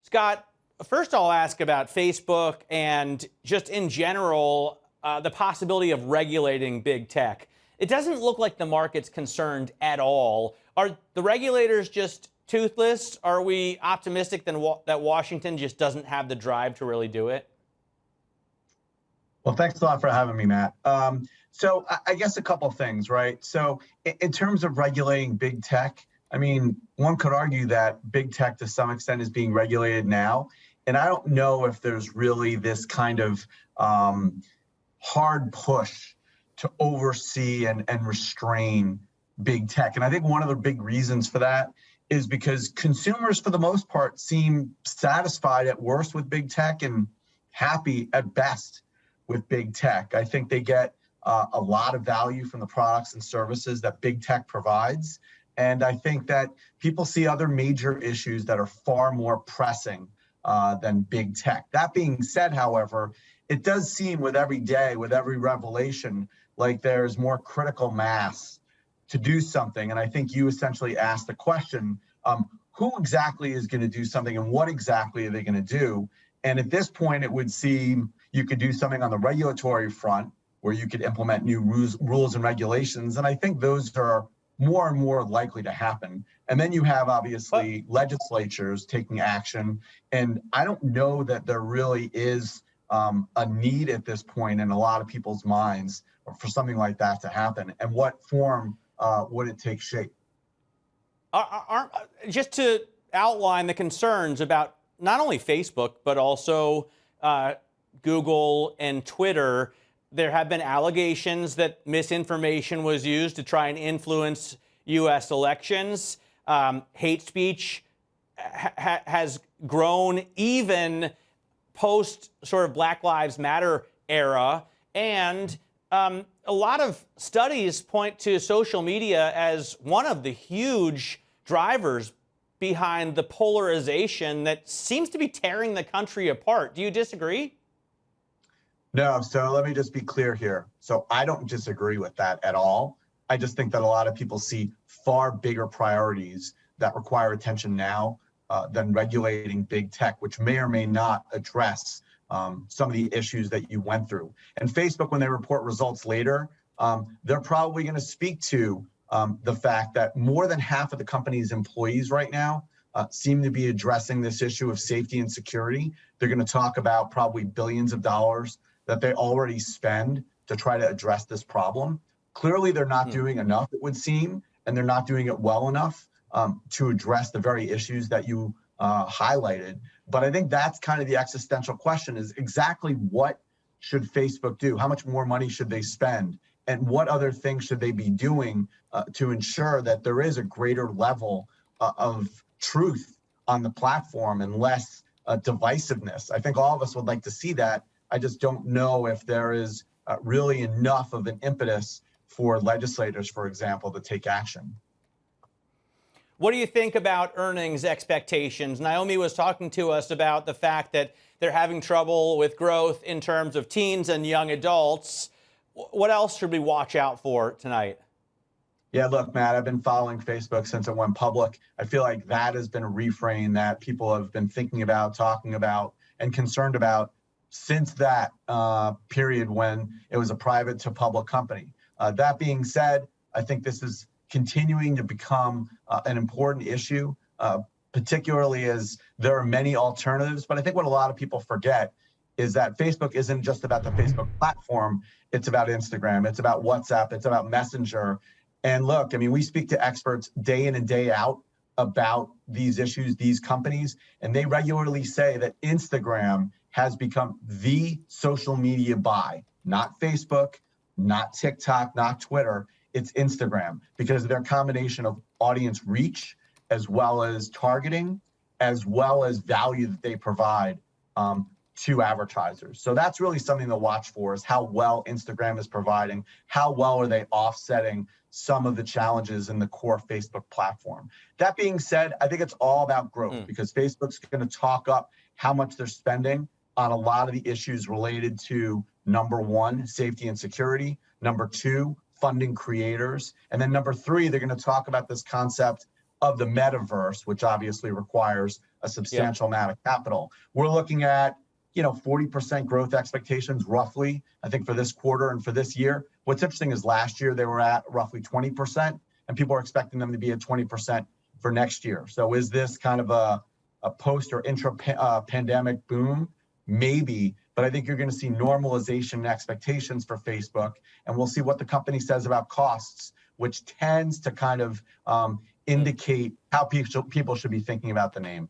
Scott, first I'll ask about Facebook and just in general, the possibility of regulating big tech. It doesn't look like the market's concerned at all. Are the regulators just toothless? Are we optimistic that Washington just doesn't have the drive to really do it? Well, thanks a lot for having me, Matt. So I guess a couple of things, right? So in terms of regulating big tech, I mean, one could argue that big tech to some extent is being regulated now. And I don't know if there's really this kind of hard push to oversee and restrain big tech. And I think one of the big reasons for that is because consumers, for the most part, seem satisfied at worst with big tech and happy at best with big tech. I think they get a lot of value from the products and services that big tech provides. And I think that people see other major issues that are far more pressing than big tech. That being said, however, it does seem with every day, with every revelation, like there's more critical mass to do something. And I think you essentially asked the question, who exactly is going to do something and what exactly are they going to do? And at this point, it would seem you could do something on the regulatory front where you could implement new rules and regulations. And I think those are more and more likely to happen. And then you have, obviously, legislatures taking action. And I don't know that there really is a need at this point in a lot of people's minds for something like that to happen. And what form would it take shape? Just to outline the concerns about not only Facebook, but also Google and Twitter, there have been allegations that misinformation was used to try and influence U.S. elections. Hate speech has grown even post sort of Black Lives Matter era. And a lot of studies point to social media as one of the huge drivers behind the polarization that seems to be tearing the country apart. Do you disagree? No, so let me just be clear here. So I don't disagree with that at all. I just think that a lot of people see far bigger priorities that require attention now than regulating big tech, which may or may not address some of the issues that you went through. And Facebook, when they report results later, they're probably going to speak to the fact that more than half of the company's employees right now seem to be addressing this issue of safety and security. They're going to talk about probably billions of dollars that they already spend to try to address this problem. Clearly, they're not doing enough, it would seem, and they're not doing it well enough to address the very issues that you highlighted. But I think that's kind of the existential question, is exactly what should Facebook do? How much more money should they spend? And what other things should they be doing to ensure that there is a greater level of truth on the platform and less divisiveness? I think all of us would like to see that. I just don't know if there is really enough of an impetus for legislators, for example, to take action. What do you think about earnings expectations? Naomi was talking to us about the fact that they're having trouble with growth in terms of teens and young adults. What else should we watch out for tonight? Yeah, look, Matt, I've been following Facebook since it went public. I feel like that has been a refrain that people have been thinking about, talking about, and concerned about since that period when it was a private to public company. That being said, I think this is continuing to become an important issue, particularly as there are many alternatives. But I think what a lot of people forget is that Facebook isn't just about the Facebook platform. It's about Instagram. It's about WhatsApp. It's about Messenger. And look, I mean, we speak to experts day in and day out about these issues, these companies, and they regularly say that Instagram has become the social media buy, not Facebook, not TikTok, not Twitter. It's Instagram because of their combination of audience reach, as well as targeting, as well as value that they provide to advertisers. So that's really something to watch for, is how well Instagram is providing, how well are they offsetting some of the challenges in the core Facebook platform. That being said, I think it's all about growth because Facebook's going to talk up how much they're spending on a lot of the issues related to, number one, safety and security, number two, funding creators, and then number three, they're going to talk about this concept of the metaverse, which obviously requires a substantial amount of capital. We're looking at 40% growth expectations roughly, I think, for this quarter and for this year. What's interesting is last year they were at roughly 20%, and people are expecting them to be at 20% for next year. So is this kind of a post or intra-pandemic boom? Maybe, but I think you're going to see normalization in expectations for Facebook, and we'll see what the company says about costs, which tends to kind of indicate how people should be thinking about the name.